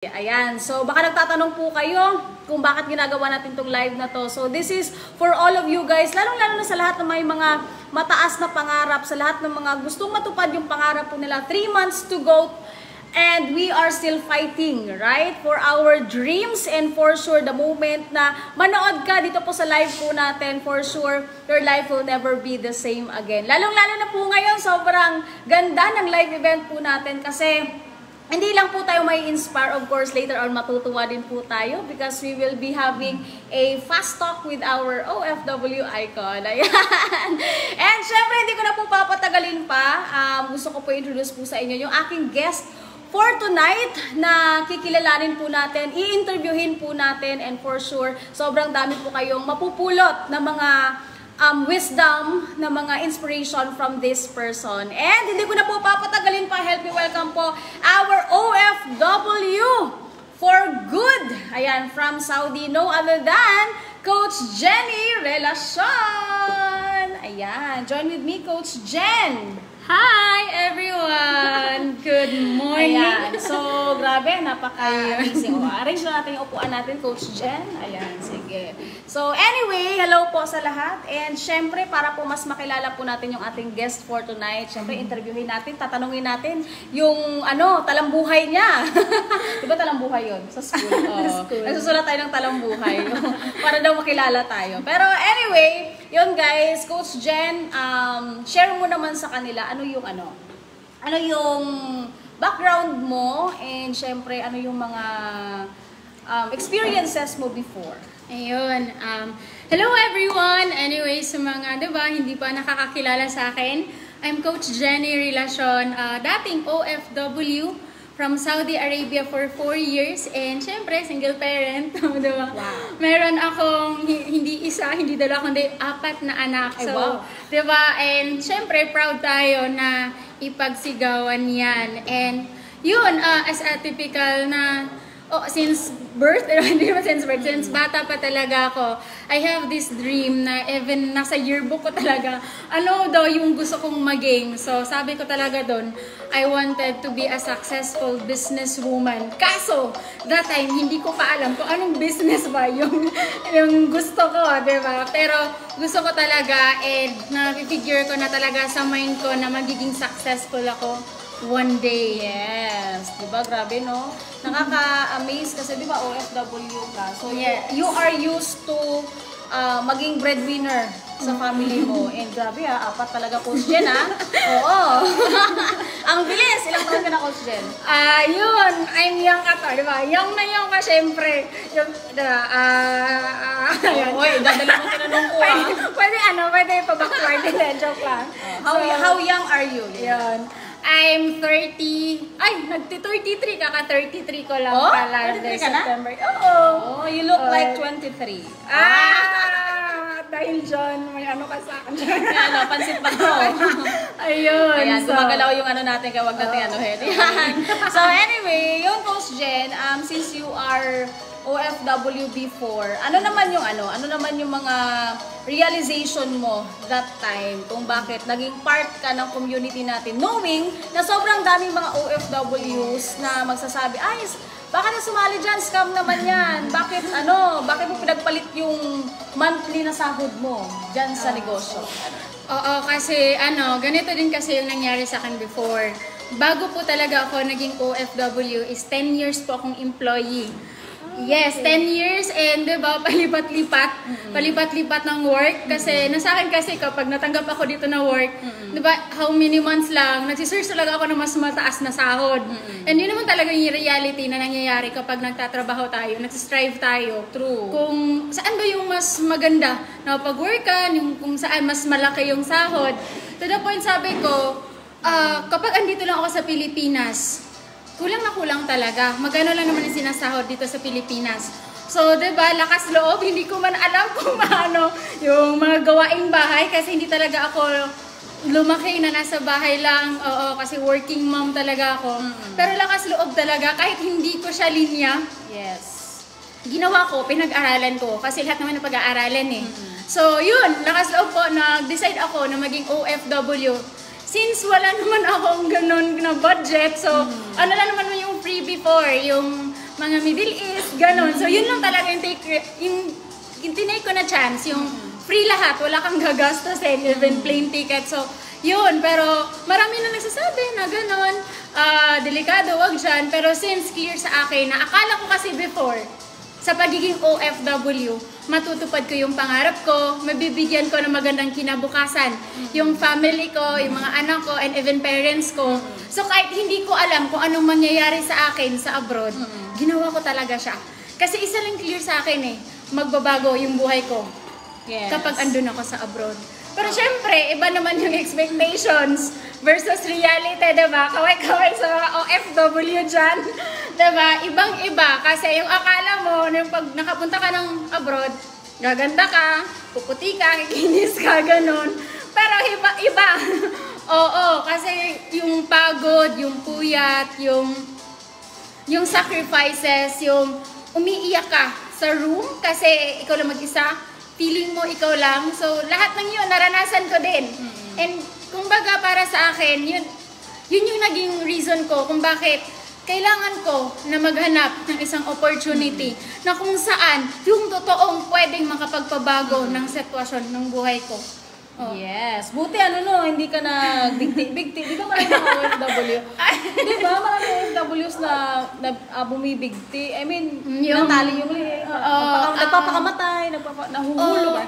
Ayan, so baka nagtatanong po kayo kung bakit ginagawa natin itong live na to. So this is for all of you guys, lalong-lalo na sa lahat ng may mga mataas na pangarap, sa lahat ng mga gustong matupad yung pangarap po nila. 3 months to go and we are still fighting, right? For our dreams and for sure the moment na manood ka dito po sa live po natin, for sure your life will never be the same again. Lalong-lalo na po ngayon, sobrang ganda ng live event po natin kasi hindi lang po tayo may inspire, of course, later on matutuwa din po tayo because we will be having a fast talk with our OFW icon. Ayan. And syempre, hindi ko na po papatagalin pa. Gusto ko po introduce po sa inyo yung aking guest for tonight na kikilalanin po natin, i-interviewin po natin, and for sure, sobrang dami po kayong mapupulot na mga wisdom, na mga inspiration from this person. And hindi ko na po papatagalin pa, help me welcome po our OFW for good. Ayan, from Saudi, no other than Coach Jenny Relacion. Ayan, join with me, Coach Jen. Hi everyone! Good morning! Ayan, so grabe, napaka-amazing. Arrange na natin yung upuan natin, Coach Jen. Ayan, sige. So anyway, hello po sa lahat. And syempre, para po mas makilala po natin yung ating guest for tonight, syempre interviewin natin, tatanungin natin yung talambuhay niya. Diba talambuhay yun? Sa school. Nagsusulat tayo ng talambuhay para daw makilala tayo. Pero anyway, yun guys, Coach Jen, share mo naman sa kanila ano yung background mo, and syempre ano yung mga experiences mo before. Ayun. Hello everyone! Anyway, sa mga hindi pa nakakakilala sa akin, I'm Coach Jenny Relacion, dating OFW from Saudi Arabia for 4 years, and syempre single parent, diba? Wow. Meron akong hindi isa, hindi dalawa, kundi 4 na anak. So, wow. diba? And syempre proud tayo na ipagsigawan yan. And yun, as a typical na since birth, hindi naman since birth, since bata pa talaga ako, I have this dream na even nasa yearbook ko talaga, ano daw yung gusto kong maging. So, sabi ko talaga doon, I wanted to be a successful businesswoman. Kaso, that time, hindi ko pa alam kung anong business ba yung gusto ko, diba? Pero, gusto ko talaga, and na-figure ko na talaga sa mind ko na magiging successful ako one day. Yes. Diba? Grabe, no? Nakaka-amaze kasi, diba, OFW ka. So, yes, you are used to maging breadwinner sa family mo. And grabe 4 talaga, Coach Jen, Oo. Ang bilis. Ilang taon ka na, Coach Jen? Yun. I'm young ka to, diba? Young na young ka, syempre. Yung, diba? Uy, dadali mo tinanong ko, Pwede pa-backward. Joke lang. How young are you? Yun. I'm 30. Ay, nagti-33. Kaka-33 ko lang pala. 33 ka na? September. Oo. Oh, you look like 23. Dahil John, may ka sa akin. Pansit pa to. Ayun. Ayan, gumagalaw yung natin, kaya wag natin So anyway, yung Coach Jen, since you are OFW before, ano naman yung mga realization mo that time kung bakit naging part ka ng community natin, knowing na sobrang daming mga OFWs na magsasabi, ay, baka na sumali dyan, scam naman yan, bakit mo pinagpalit yung monthly na sahod mo dyan sa negosyo? Oo, kasi ganito din kasi yung nangyari sa akin before. Bago po talaga ako naging OFW is 10 years po akong employee. Yes, 10 years, and diba, palipat-lipat ng work kasi nasa akin kasi kapag natanggap ako dito na work, diba, how many months lang, nagsisearch talaga ako ng mas mataas na sahod. And yun naman talaga yung reality na nangyayari kapag nagtatrabaho tayo, nagsistrive tayo. True. Kung saan ba yung mas maganda na pag-workan, kung saan mas malaki yung sahod. To the point, sabi ko, kapag andito lang ako sa Pilipinas, kulang na kulang talaga. Magkano lang naman yung sinasahod dito sa Pilipinas. So, diba, lakas loob, hindi ko man alam kung yung mga gawaing bahay kasi hindi talaga ako lumaki na nasa bahay lang. Oo, kasi working mom talaga ako. Pero lakas loob talaga, kahit hindi ko siya linya. Yes. Ginawa ko, pinag-aralan ko, kasi lahat naman na pag-aaralan So, yun, lakas loob po, nag-decide ako na maging OFW. Since wala naman akong ganun na budget, so ano lang naman yung free before, yung mga Middle East, ganon. So yun lang talaga yung tinake ko na chance, yung free lahat, wala kang gagastusin, even plane ticket. So yun, pero marami na nagsasabi na ganon, delikado, wag dyan. Pero since clear sa akin, na akala ko kasi before, sa pagiging OFW, matutupad ko yung pangarap ko, mabibigyan ko ng magandang kinabukasan yung family ko, yung mga anak ko, and even parents ko. So kahit hindi ko alam kung anong mangyayari sa akin sa abroad, ginawa ko talaga siya. Kasi isa lang clear sa akin magbabago yung buhay ko kapag andun ako sa abroad. Pero syempre, iba naman yung expectations versus reality, diba? Kaway-kaway sa mga OFW dyan. Diba? Ibang-iba. Kasi yung akala mo, yung pag nakapunta ka ng abroad, gaganda ka, puputi ka, kikinis ka, ganun. Pero iba. Oo, kasi yung pagod, yung puyat, yung sacrifices, yung umiiyak ka sa room kasi ikaw lang mag-isa, feeling mo ikaw lang. So, lahat ng yun, naranasan ko din. And, kumbaga, para sa akin, yun yung naging reason ko kung bakit kailangan ko na maghanap ng isang opportunity na kung saan yung totoong pwedeng makapagpabago ng sitwasyon ng buhay ko. Oh. Yes. Buti hindi ka bigti. Di ba marami mga OFW? Di ba marami OFWs na bumibigti? I mean, natali yung lihi. Nagpapakamatay, nahuhulog.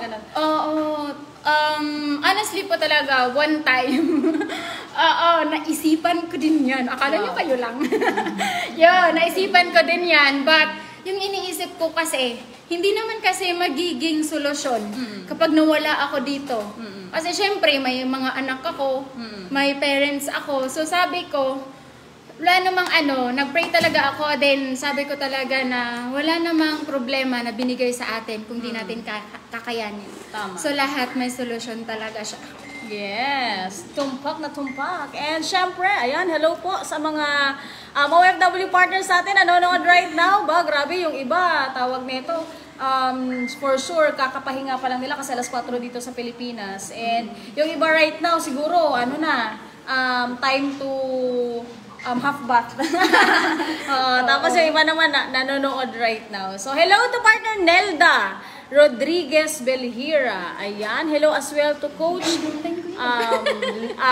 Honestly po talaga, one time, naisipan ko din yan. Akala nyo kayo lang. Yun, naisipan ko din yan. But, yung iniisip ko kasi, hindi naman kasi magiging solusyon kapag nawala ako dito. Kasi syempre, may mga anak ako, may parents ako. So sabi ko, wala namang nag-pray talaga ako. Then sabi ko talaga na wala namang problema na binigay sa atin kung di natin kakayanin. Tama. So lahat may solusyon talaga siya. Yes, tumpak na tumpak. And syempre, ayan, hello po sa mga OFW partners natin nanonood right now. Grabe yung iba, tawag nito. For sure, kakapahinga pa lang nila kasi alas 4 dito sa Pilipinas. And yung iba right now, siguro, time to half bath. Tapos yung iba naman nanonood right now. So, hello to partner Nelda Rodriguez Belhira. Ayan. Hello as well to Coach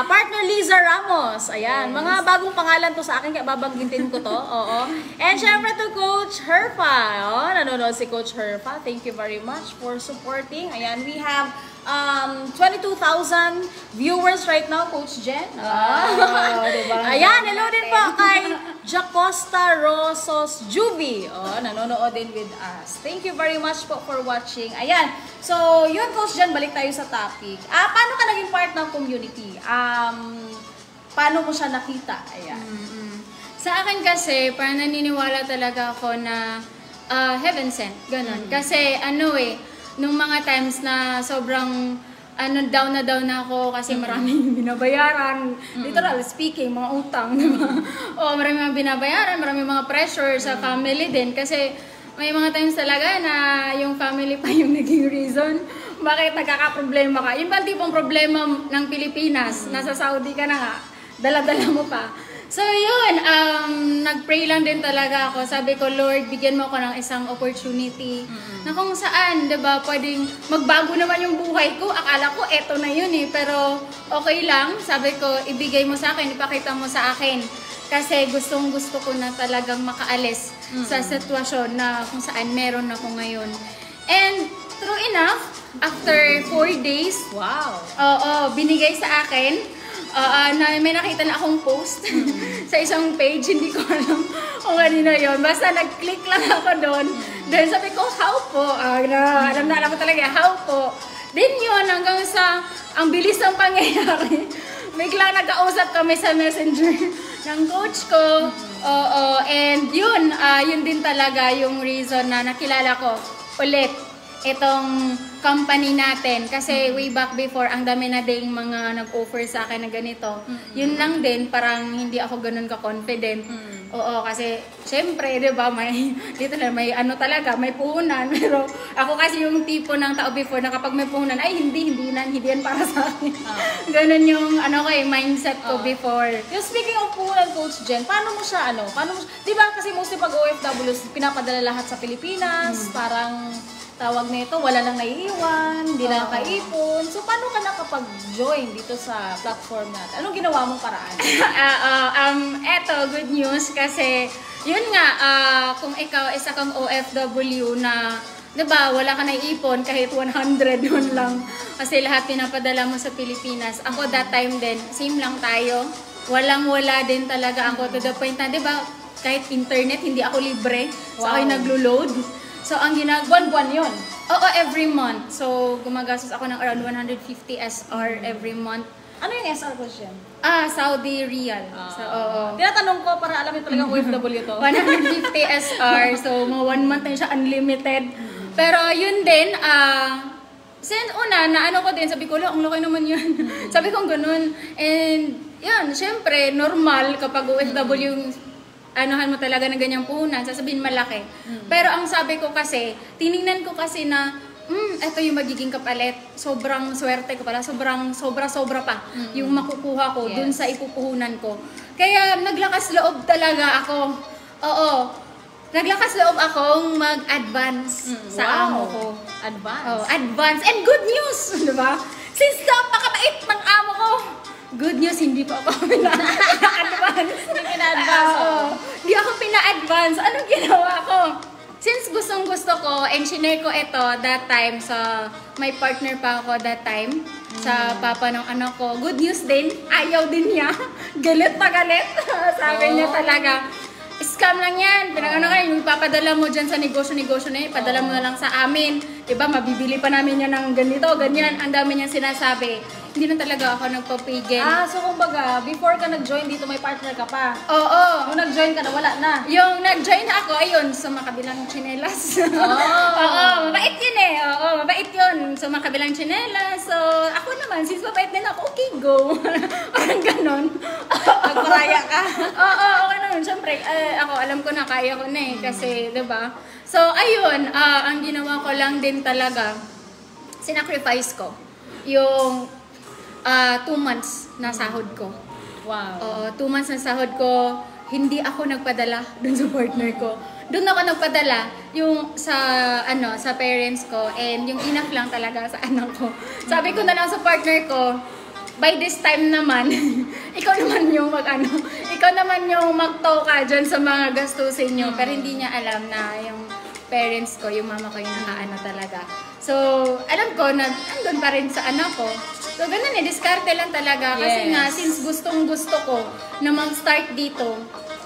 partner Liza Ramos. Ayan. Yes. Mga bagong pangalan to sa akin, kaya babanggitin ko to. Oo. And syempre to Coach Herfa. Nanonood si Coach Herfa. Thank you very much for supporting. Ayan. We have 22,000 viewers right now, Coach Jen. Diba? Ayan, hello din po kay Jacosta Rosos Juby. Nanonood din with us. Thank you very much po for watching. Ayan, so yun, Coach Jen, balik tayo sa topic. Paano ka naging part ng community? Paano mo siya nakita? Ayan. Sa akin kasi, parang naniniwala talaga ako na heaven sent. Ganon. Kasi nung mga times na sobrang down na ako kasi maraming binabayaran, literal speaking, mga utang, diba? Maraming mga binabayaran, maraming mga pressure sa family din kasi may mga times talaga na yung family pa yung naging reason bakit nagkakaproblema ka. Yun ba tipong problema ng Pilipinas, nasa Saudi ka na nga, dala-dala mo pa. So yun, nag-pray lang din talaga ako. Sabi ko, Lord, bigyan mo ako ng isang opportunity na kung saan, diba, pwedeng magbago naman yung buhay ko. Akala ko, eto na yun pero okay lang. Sabi ko, ibigay mo sa akin, ipakita mo sa akin. Kasi gustong-gusto ko na talagang makaalis sa sitwasyon na kung saan meron ako ngayon. And true enough, after 4 days, binigay sa akin. Na may nakita na akong post sa isang page, hindi ko alam kung kanina yun. Basta nag-click lang ako doon. Then sabi ko, how po? Alam ko talaga, how po? Then yun, hanggang sa ang bilis ng pangyayari, biglang nag-kausap kami sa messenger ng coach ko. And yun din talaga yung reason na nakilala ko ulit itong company natin. Kasi way back before, ang dami na ding mga nag-offer sa akin na ganito. Yun lang din, parang hindi ako ganun ka-confident. Oo, kasi syempre, di ba, dito na may ano talaga, may puhunan. Pero ako kasi yung tipo ng tao before na kapag may puhunan, ay hindi yan para sa akin. Ganun yung mindset ko before. Yung speaking of puhunan, Coach Jen, paano mo siya, di ba kasi mostly pag OFWs, pinapadala lahat sa Pilipinas, parang tawag nito, wala nang naiiwan, hindi na nakaipon. So, paano ka nakapag-join dito sa platform natin? Anong ginawa mong paraan? Eto, good news kasi, yun nga, kung ikaw isa kang OFW na, diba, wala ka naiipon kahit 100 yun lang. Kasi lahat pinapadala mo sa Pilipinas. Ako that time din, same lang tayo. Walang-wala din talaga ako to the point na, diba, kahit internet, hindi ako libre. So, ako'y naglo-load. So, ang buwan-buwan yun? Oo, every month. So, gumagastos ako ng around 150 SR every month. Ano yung SR ko siya? Saudi Riyal. So, oo. Tinatanong ko para alamin talagang OFW to. 150 SR. So, mga 1 month na siya unlimited. Pero, yun din, na ko din, sabi ko, ang laki naman yun. Sabi ko ganun. And, yan, syempre, normal kapag OFW yung anuhan mo talaga ng ganyang puhunan, sasabihin malaki. Pero ang sabi ko kasi, tiningnan ko kasi na, eto yung magiging kapalit. Sobrang swerte ko pala, sobra pa yung makukuha ko dun sa ipupuhunan ko. Kaya naglakas loob talaga ako. Oo. Naglakas loob akong mag-advance sa amo ko. Advance. And good news, di ba? Since napakabait ng amo ko, good news, hindi pa ako pina-advance. Hindi ako pina-advance. Anong ginawa ko? Since gustong-gusto ko, and shinare ko ito that time sa may partner pa ako that time, sa papa ng anak ko. Good news din, ayaw din niya. Galit na galit. Sabi niya talaga, scam lang yan. Yung ipapadala mo dyan sa negosyo-negosyo na yun, padala mo na lang sa amin. Diba, mabibili pa namin yan ng ganito, ganyan. Ang dami niyang sinasabi. Hindi na talaga ako nagpapigil. So kumbaga, before ka nag-join dito, may partner ka pa? Oo. Nung nag-join ka na, wala na? Yung nag-join ako, ayun, sa makabilang tsinelas. Oo, mabait yun eh. Oo, mabait yun. So makabilang tsinelas. So, ako naman, since mabait din ako, okay, go. Parang ganon. Nagparaya ka? Oo, okay naman. Siyempre, ako, alam ko na, kaya ko na eh. Kasi, diba? So, ayun, ang ginawa ko lang din talaga, sinacrifice ko yung 2 months na sahod ko. Wow. Oo, 2 months na sahod ko, hindi ako nagpadala dun sa partner ko. Doon ako nagpadala yung sa parents ko, and yung enough lang talaga sa anak ko. Sabi ko na lang sa partner ko, by this time naman, ikaw naman yung magtoka dyan sa mga gastusin nyo. Pero hindi niya alam na yung parents ko, yung mama ko yung nakaano talaga. So, alam ko na andun pa rin sa anak ko. So, ganun eh, diskarte lang talaga. Kasi nga, since gustong-gusto ko na mag-start dito,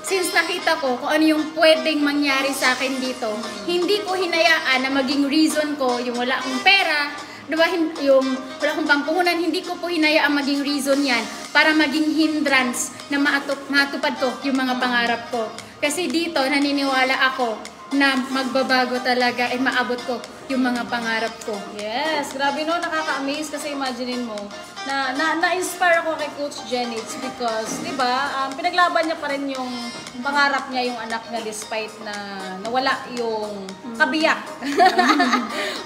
since nakita ko kung ano yung pwedeng mangyari sa akin dito, hindi ko hinayaan na maging reason ko yung wala akong pera, diba, yung wala akong pampuhunan, hindi ko po hinayaan maging reason yan para maging hindrance na matupad ko yung mga pangarap ko. Kasi dito, naniniwala ako na magbabago talaga at maabot ko yung mga pangarap ko. Yes, grabe no, nakaka-amaze kasi imaginein mo na-inspire ako kay Coach Jenny. It's because, di ba, pinaglaban niya pa rin yung pangarap niya, yung anak niya, despite na nawala yung kabiyak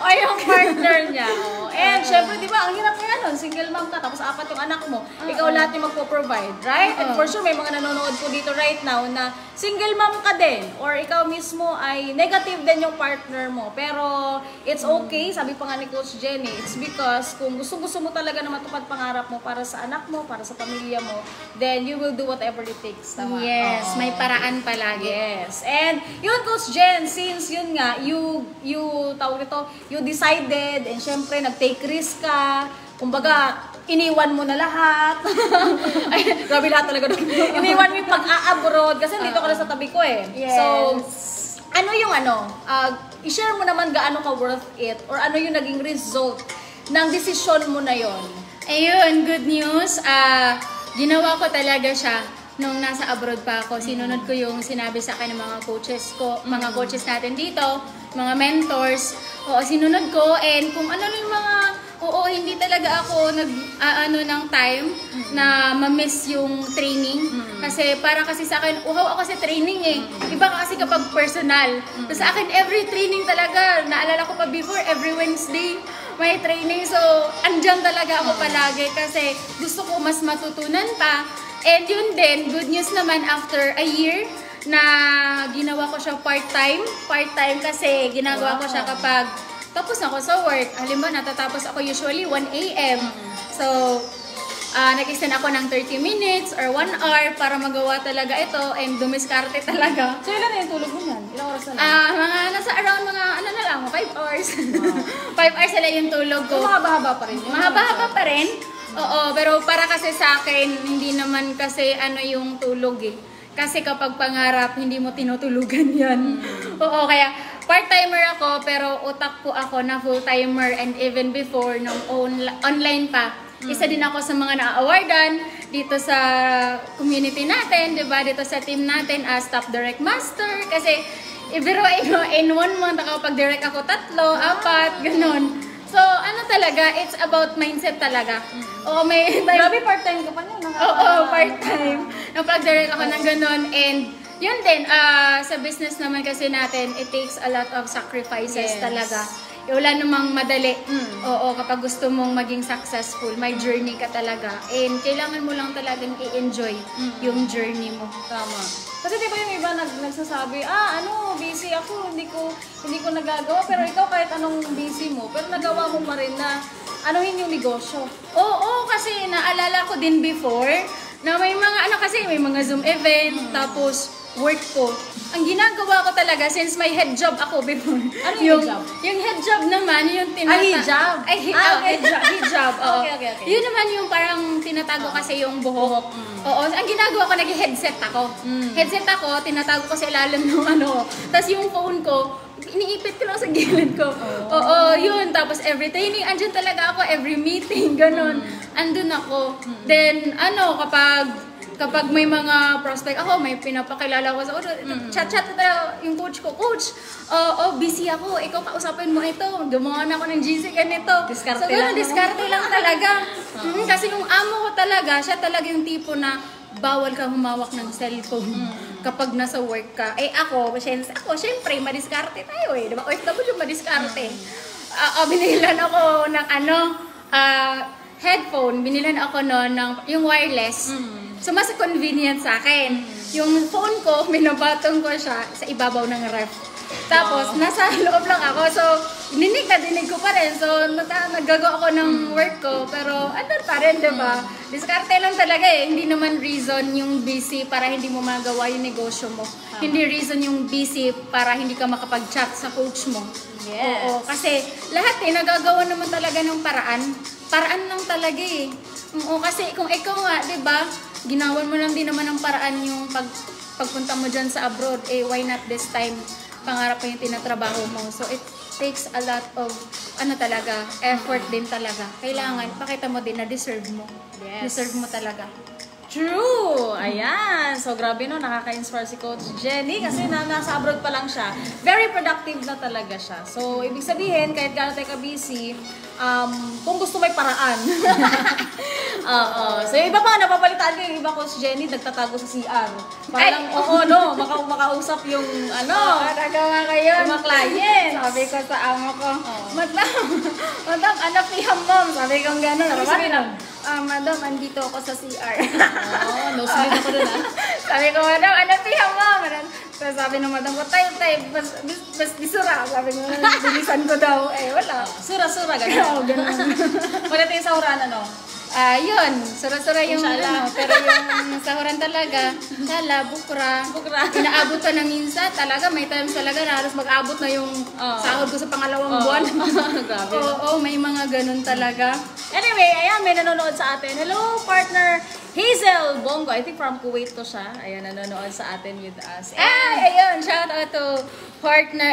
o yung partner niya. And syempre, di ba, ang hirap nga nun, single mom ka, tapos 4 yung anak mo, ikaw lahat yung magpo-provide, right? And for sure, may mga nanonood po dito right now na single mom ka din, or ikaw mismo ay negative din yung partner mo. Pero, it's okay, sabi pa nga ni Coach Jenny, it's because kung gusto mo talaga na matupad pangarap mo para sa anak mo, para sa pamilya mo, then you will do whatever it takes. Tama? Yes, may paraan palagi. Yes. And yun, Coach Jen, since yun nga, you decided, and syempre, nag-take risk ka, kumbaga, iniwan mo na lahat. Ay, grabe lahat talaga. Iniwan mo yung pag-a-abroad, kasi dito ka na sa tabi ko eh. Yes. So, ano yung i-share mo naman gaano ka worth it, or ano yung naging result ng desisyon mo na yon? Ayun, good news. Ginawa ko talaga siya nung nasa abroad pa ako, sinunod ko yung sinabi sa akin ng mga coaches ko, mga coaches natin dito, mga mentors. Oo, sinunod ko, and kung ano yung mga, hindi talaga ako ng time na ma-miss yung training. Kasi para kasi sa akin, uhaw ako sa training eh. Iba kasi kapag personal. So sa akin, every training talaga, naalala ko pa before, every Wednesday, may training. So, andyan talaga ako palagi kasi gusto ko mas matutunan pa. And yun din, good news naman after a year na ginawa ko siya part-time. Part-time kasi ginagawa ko siya kapag tapos ako sa work. Halimbawa, natatapos ako usually 1 a.m. So, nag-extend ako ng 30 minutes or 1 hour para magawa talaga ito and dumiskarte talaga. So, ilan na yung tulog mo yan? Ilang oras na lang? Mga nasa around mga 5 hours. 5 hours sila yung tulog ko. So, mahaba-haba pa rin yun? Mahaba-haba pa rin. Oo, pero para kasi sa akin, hindi naman kasi yung tulog eh. Kasi kapag pangarap, hindi mo tinutulugan yan. Oo, kaya part-timer ako, pero utak po ako na full-timer and even before, nung online pa. Isa din ako sa mga na-awardan dito sa community natin, diba? Dito sa team natin as top direct master. Kasi, ibiruin mo, in 1 month, nakapag-direct ako 3, 4, ganun. So, talaga, it's about mindset talaga. Oo, may time. Grabe, part-time ka pa niya. Oo, part-time. Napag-direct ako ng ganun. And yun din, sa business naman kasi natin, it takes a lot of sacrifices talaga. Wala namang madali. Oo, kapag gusto mong maging successful, may journey ka talaga. And kailangan mo lang talagang i-enjoy yung journey mo. Tama. Kasi di ba yung iba nagsasabi, busy ako, hindi ko nagagawa. Pero ikaw kahit anong busy mo, pero nagawa mo pa rin na anuhin yung negosyo. Oo, kasi naalala ko din before, na may mga may mga Zoom event, tapos work ko. Ang ginagawa ko talaga, since may head job ako before. Ano yung head job? Yung head job naman, yung hijab? Hijab. Oo. Okay. Yun naman yung parang tinatago kasi yung buhok. Oo, ang ginagawa ko, nag-headset ako. Headset ako, tinatago ko sa ilalim ng Tapos yung phone ko, iniipit ko lang sa gilid ko. Oo, yun. Tapos every training, andyan talaga ako, every meeting, ganun. Andun ako. Then, kapag may mga prospect ako, may pinapakilala ko sa coach, chat yung coach ko, coach, busy ako, ikaw kausapin mo ito, gumawa na ako ng GC ganito. Diskarte so, lang. Diskarte lang talaga. Kasi yung amo ko talaga, siya talaga yung tipo na bawal kang humawak ng cellphone kapag nasa work ka. Ako, syempre, madiskarte tayo eh. Diba? OFW, madiskarte. Binilan ako ng headphone, binilan ako ng yung wireless. So, mas convenient sa akin. Yung phone ko, minabatong ko siya sa ibabaw ng ref. Tapos, nasa loob lang ako. So, dinig ko pa rin. So, naggagawa ako ng work ko. Pero, andun pa rin, diba? Diskarte lang talaga eh. Hindi naman reason yung busy para hindi mo magawa yung negosyo mo. Hindi reason yung busy para hindi ka makapag-chat sa coach mo. Yes. Oo, kasi lahat nagagawa naman talaga ng paraan. Paraan lang talaga eh. Oo, kasi kung ikaw nga, diba, ginawan mo lang din naman ng paraan yung pagpunta mo dyan sa abroad, why not this time, pangarap pa yung tinatrabaho mo. So, it takes a lot of, talaga, effort din talaga. Kailangan, pakita mo din na deserve mo. Yes. Deserve mo talaga. True! Ayan. So, grabe no, nakaka-inspire si Coach Jenny kasi nasa abroad pa lang siya. Very productive na talaga siya. So, ibig sabihin, kahit gano'n tayo ka-busy, kung gusto may paraan. So, yung iba pa, napapalitan ko yung iba, Coach Jenny, nagtatago sa CR. Para lang, makausap yung, Nagawa kayo. yung mga clients. Sabi ko sa amo ko, Madam, piham mom. Sabi ko gano'n. Ano sabi lang? Madam, andito ako sa CR. No sleep ako dun Sabi ko, Madam, piham mom. So, sabi ng madam ko, tay, bas disura. Sabi ko, bilisan ko daw. Wala. Sura-sura, gano'n. Ganun. Pagdating sa uran, Yun, sura-sura yung pero yung sahuran talaga, bukra. Inaabot ka na minsan, talaga may times talaga na halos mag-abot na yung sahod ko sa pangalawang buwan. Grabe. Oo, may mga ganun talaga. Anyway, ayan, may nanonood sa atin. Hello, partner Hazel Bongo. I think from Kuwait to siya. Ayan, nanonood sa atin with us. Ayun, shout out to partner,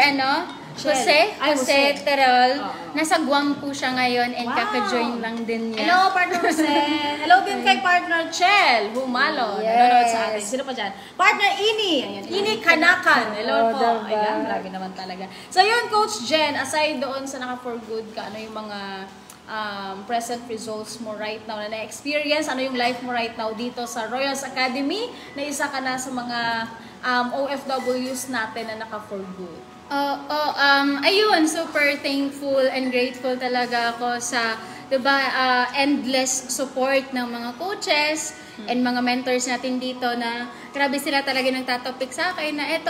Jose Terol. Oo. Nasa Guam po siya ngayon and Wow. kaka-join lang din niya. Hello, partner Jose. Hello din kay partner Chel Humalo. Yes. Nanonood sa atin. Sino pa dyan? Partner Ini. Ayan, Ini Kanakan. Hello Oh, po. diba? Ayan, grabe naman talaga. So yun, Coach Jen, aside doon sa naka for good ka, ano yung mga present results mo right now na na-experience? Ano yung life mo right now dito sa Royals Academy na isa ka na sa mga OFWs natin na naka for good? Ayun, super thankful and grateful talaga ako sa, diba, endless support ng mga coaches and mga mentors natin dito na grabe sila talaga nagtatopik sa akin na ito,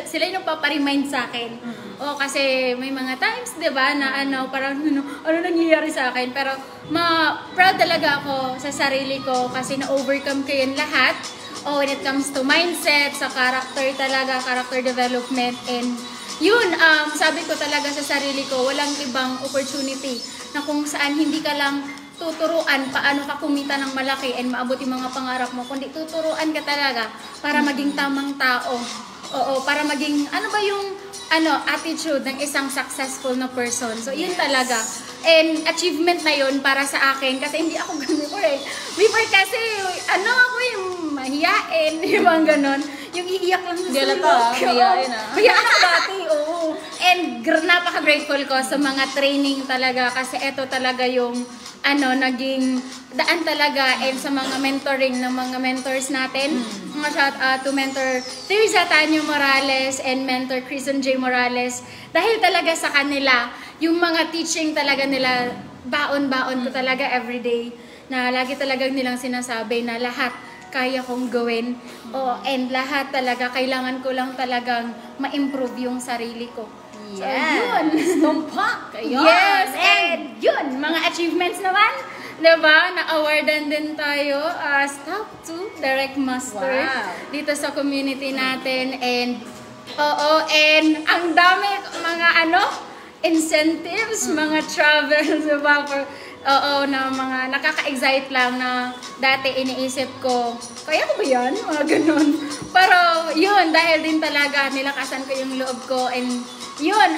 sila yung paparemind sa akin. Kasi may mga times, diba, na parang ano nangyayari sa akin. Pero proud talaga ako sa sarili ko kasi na-overcome ko yun lahat. When it comes to mindset, sa character talaga, character development, and yun, sabi ko talaga sa sarili ko, walang ibang opportunity na kung saan hindi ka lang tuturuan paano ka kumita ng malaki and maabot yung mga pangarap mo, kundi tuturuan ka talaga para maging tamang tao. Para maging, ano ba yung attitude ng isang successful na person. So, yun talaga. And achievement na yun para sa akin kasi hindi ako ganun before. Before kasi, ako yung mahiyain, yung mga ganon. Yung iiyak lang sa sulok. Mahiyain Mahiyain ako dati, oo. And napaka-grateful ko sa mga training talaga kasi ito talaga yung naging daan talaga and sa mga mentoring ng mga mentors natin. Mga shout out to mentor Teresa Tanyo Morales and mentor Kristen J. Morales. Dahil talaga sa kanila, yung mga teaching talaga nila, baon-baon ko talaga everyday. Na lagi talagang nilang sinasabi na lahat kaya kong gawin. And lahat talaga, kailangan ko lang talagang ma-improve yung sarili ko. Yes. So, yun. Tumpak. Ayun. Yes, and yun, mga achievements naman, diba, na-awardan din tayo as top 2 direct master dito sa community natin. And, and ang dami mga incentives, mga travels, diba, na mga nakaka-excite lang na dati iniisip ko, kaya ko ba yan? Mga ganun. Pero yun, dahil din talaga nilakasan ko yung loob ko and yun,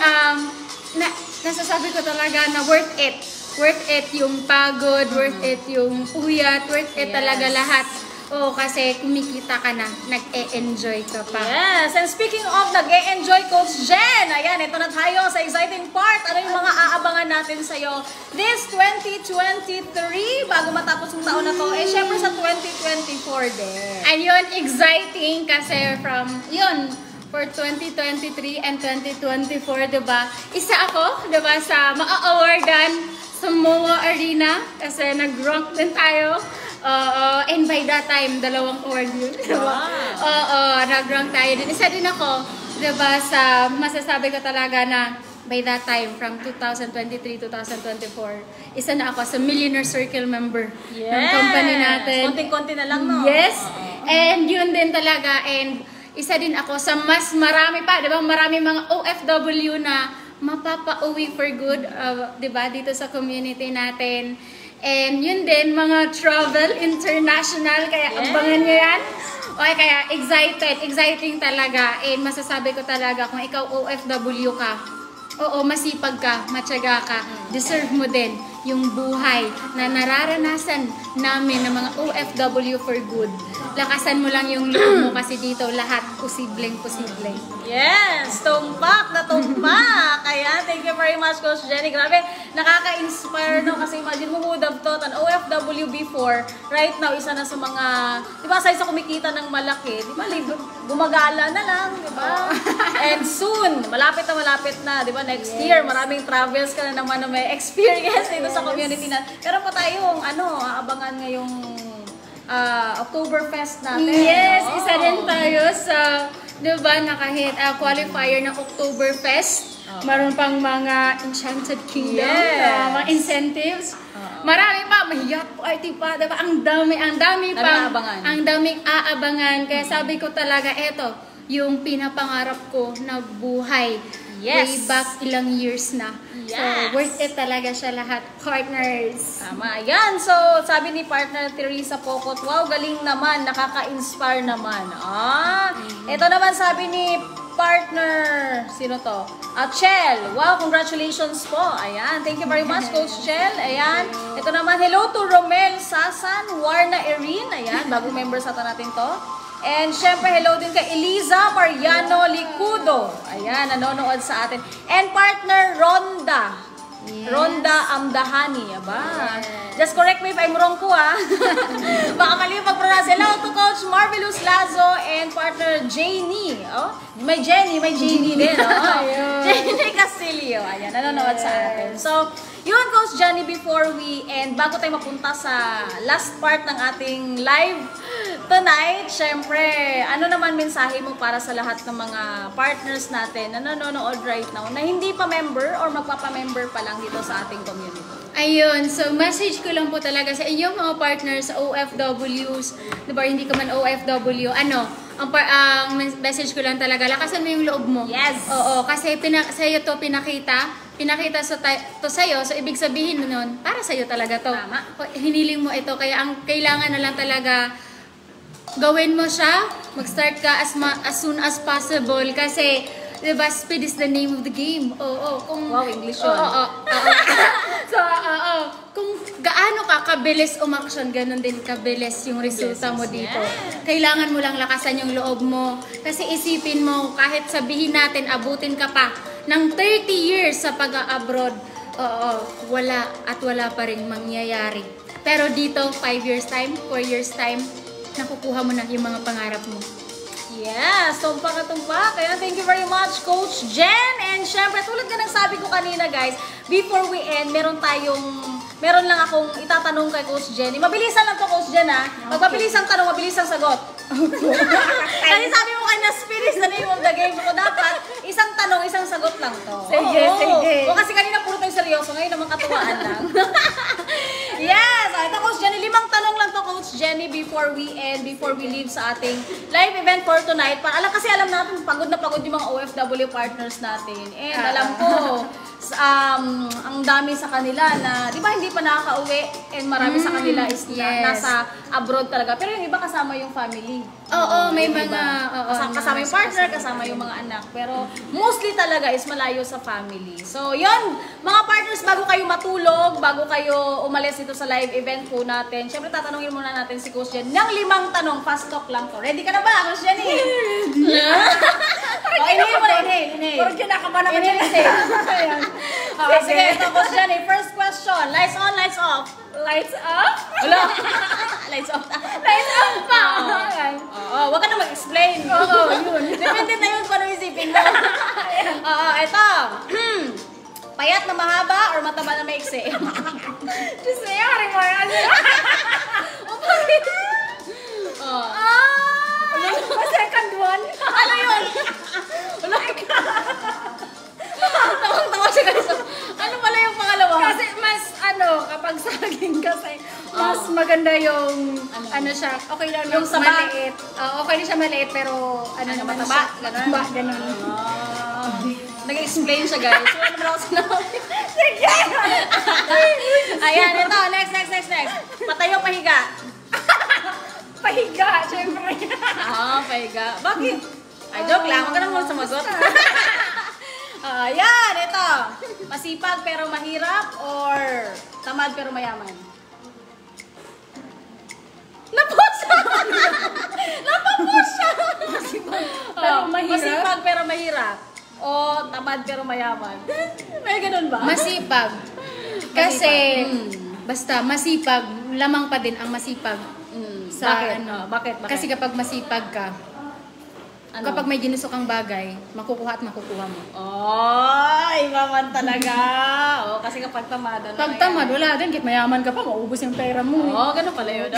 nasasabi ko talaga na worth it. Worth it yung pagod, worth it yung puyat, worth it talaga lahat. Kasi kumikita ka na, nag-e-enjoy ka pa. Yes, and speaking of nag-e-enjoy, Coach Jen, ayan, ito na tayo sa exciting part. Ano yung mga aabangan natin sa'yo this 2023, bago matapos yung taon na to, syempre sa 2024 din. Ayun, exciting kasi for 2023 and 2024, diba? Isa ako, diba, sa maa-awardan sa MOA Arena kasi nag-rank din tayo. And by that time, 2 award yun. Diba? Nag-rank tayo din. Isa din ako, diba, sa masasabi ko talaga na by that time, from 2023-2024, isa na ako sa Millionaire Circle member ng company natin. Konting-konti na lang, no? Yes. And yun din talaga. And isa din ako sa mas marami pa, di ba? Marami mga OFW na mapapa-uwi for good, di ba? Dito sa community natin. And yun din, mga travel international, kaya abangan nyo yan. Okay, kaya exciting talaga. And masasabi ko talaga, kung ikaw OFW ka, masipag ka, matyaga ka, deserve mo din yung buhay na nararanasan namin ng mga OFW for good. Lakasan mo lang yung loob mo kasi dito lahat posibleng. Yes, tumpak na tumpak. Kaya thank you very much, Coach Jenny. Grabe, nakaka-inspire, no? Kasi imagine mo, would have thought an OFW before, right now, isa na sa mga, di ba, sa kumikita ng malaki, di ba, gumagala na lang, di ba? And soon, malapit na, di ba, next year, maraming travels ka na naman na may experience dito sa community na. Pero pa tayong, aabangan ngayong Oktoberfest natin. Yes, isa din tayo sa, diba, kahit qualifier ng Oktoberfest. Maroon pang mga Enchanted Kingdom, mga incentives. Marami pa, mahiyap party pa, diba? Ang dami pa. Ang daming aabangan. Kaya sabi ko talaga, eto, yung pinapangarap ko na buhay. Way back ilang years na. Yes. So, worth it talaga siya lahat, partners. Tama. Yan. So, sabi ni partner Teresa Pocot, wow, galing naman, nakaka-inspire naman. Ito naman sabi ni partner Sino to? Chel. Wow, congratulations po. Ayan. Thank you very much, Coach Chel. Ayan. Ito naman, hello to Romel Sasan, Warna Erin. Ayan, bagong member sa natin to. And syempre, hello din kay Eliza Mariano Licudo. Ayan, nanonood sa atin. And partner, Ronda. Yes. Ronda Amdahani. Aba. Just correct me if I'm wrong po, ha. Baka mali yung pag-pronounce. Hello to Coach Marvelous Lazo and partner Janie. Oh, may Janie din. Oh. Janie Castillo. Ayan, nanonood sa atin. So, yun, Coach Johnny, before we end, bago tayo mapunta sa last part ng ating live tonight, syempre, ano naman mensahe mo para sa lahat ng mga partners natin na nanonood right now na hindi pa member or magpapa-member pa lang dito sa ating community? Ayun, so message ko lang po talaga sa inyong mga partners, OFWs, diba, hindi ka man OFW, ang message ko lang talaga, lakasan mo yung loob mo. Yes! Oo, kasi sa'yo to pinakita to sa'yo, so ibig sabihin nun, para sa'yo talaga to. Tama. Hiniling mo ito, kaya ang kailangan na lang talaga, gawin mo siya, mag-start ka as soon as possible, kasi diba, speed is the name of the game. Wow, English yun. So, kung gaano ka kabilis umaksyon, ganun din kabilis yung resulta mo dito. Yes. Kailangan mo lang lakasan yung loob mo. Kasi isipin mo, kahit sabihin natin, abutin ka pa ng 30 years sa pag-abroad, wala pa rin mangyayari. Pero dito, 5 years time, 4 years time, nakukuha mo na yung mga pangarap mo. Yes, tumpak. Kaya thank you very much, Coach Jen. And syempre, tulad nga ng sabi ko kanina, guys, before we end, meron lang akong itatanong kay Coach Jen. Mabilisan lang to, Coach Jen, ha? Magpabilisang tanong, mabilisang sagot. Kasi sabi mo kanina, speed is the name of the game. So, dapat, isang tanong, isang sagot lang to. Sige. O kasi kanina puro tayo seryoso, ngayon naman katuwaan lang. Yes! Ito, Coach Jenny, 5 tanong lang to, Coach Jenny, before we leave sa ating live event for tonight. Kasi alam natin, pagod na pagod yung mga OFW partners natin. And alam ko, ang dami sa kanila na, di ba, hindi pa nakaka-uwi and marami sa kanila is nasa abroad talaga. Pero yung iba kasama yung family. May yung mga... kasama yung partner, kasama yung mga anak. Pero mostly talaga is malayo sa family. So, yun, mga partners, bago kayo matulog, bago kayo umalis dito sa live event po natin, syempre tatanungin muna natin si Coach Jen ng 5 tanong, fast talk lang to. Ready ka na ba, Coach Jenny? Inhale mo na, inhale. Parang kinakabahan ako dyan. Sige, ito, Coach Jenny. First question, lights on, lights off. Lights up? Wala. Lights off. Lights up pa! Wag ka na mag-explain. Yun. Depende na yun kung ano isipin mo. Ito. Payat na mahaba or mataba na maiksi? Diyos na yari mo yan. Second one? Ano yun? Tawang-tawa siya guys. Ano pala yung pangalawa? Kasi mas kapag saging kasi, mas maganda yung, siya, okay lang Yung saba. maliit. Okay din siya maliit, pero, naman mataba? siya. Mataba, ganun. Nag-explain siya guys. So, ano naman ako sinabi? Sige! Ayan, ito. Next. Patayo, pahiga. Pahiga, syempre. Pahiga. Bakit? Ay, joke lang. Huwag ka nang muna sumagot. Ayan, ito. Masipag pero mahirap or tamad pero mayaman? Napusa! Napapusa! Pero mahirap? Masipag pero mahirap. O tamad pero mayaman. May ganun ba? Masipag. Kasi, basta masipag, lamang pa din ang masipag. Bakit? Bakit? Kasi kapag masipag ka, kapag may ginusto kang bagay, makukuha at makukuha mo. Iba man talaga. Kasi kapag tamad, Pag tamad, wala din. Kahit mayaman ka pa, maubos yung pera mo. Ganun pala yun.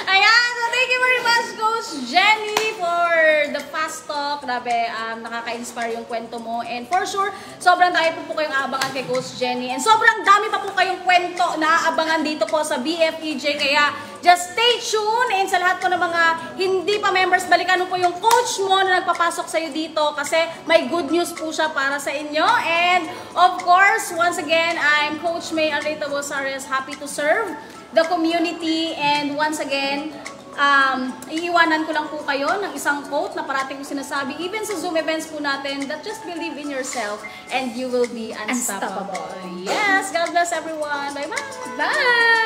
Ayan, so thank you very much, Coach Jenny, for the fast talk. Grabe, nakaka-inspire yung kwento mo. And for sure, sobrang dami po kayong aabangan kay Coach Jenny. And sobrang dami pa po kayong kwento na aabangan dito po sa BFEJ. Kaya, just stay tuned. And sa lahat po ng mga hindi pa members, balikan mo po yung coach mo na nagpapasok sa'yo dito kasi may good news po siya para sa inyo. And of course, once again, I'm Coach May Arita Bosares, happy to serve the community. And once again, iiwanan ko lang po kayo ng isang quote na parating ko sinasabi, even sa Zoom events po natin, that just believe in yourself and you will be unstoppable. Yes, God bless everyone. Bye-bye! Bye!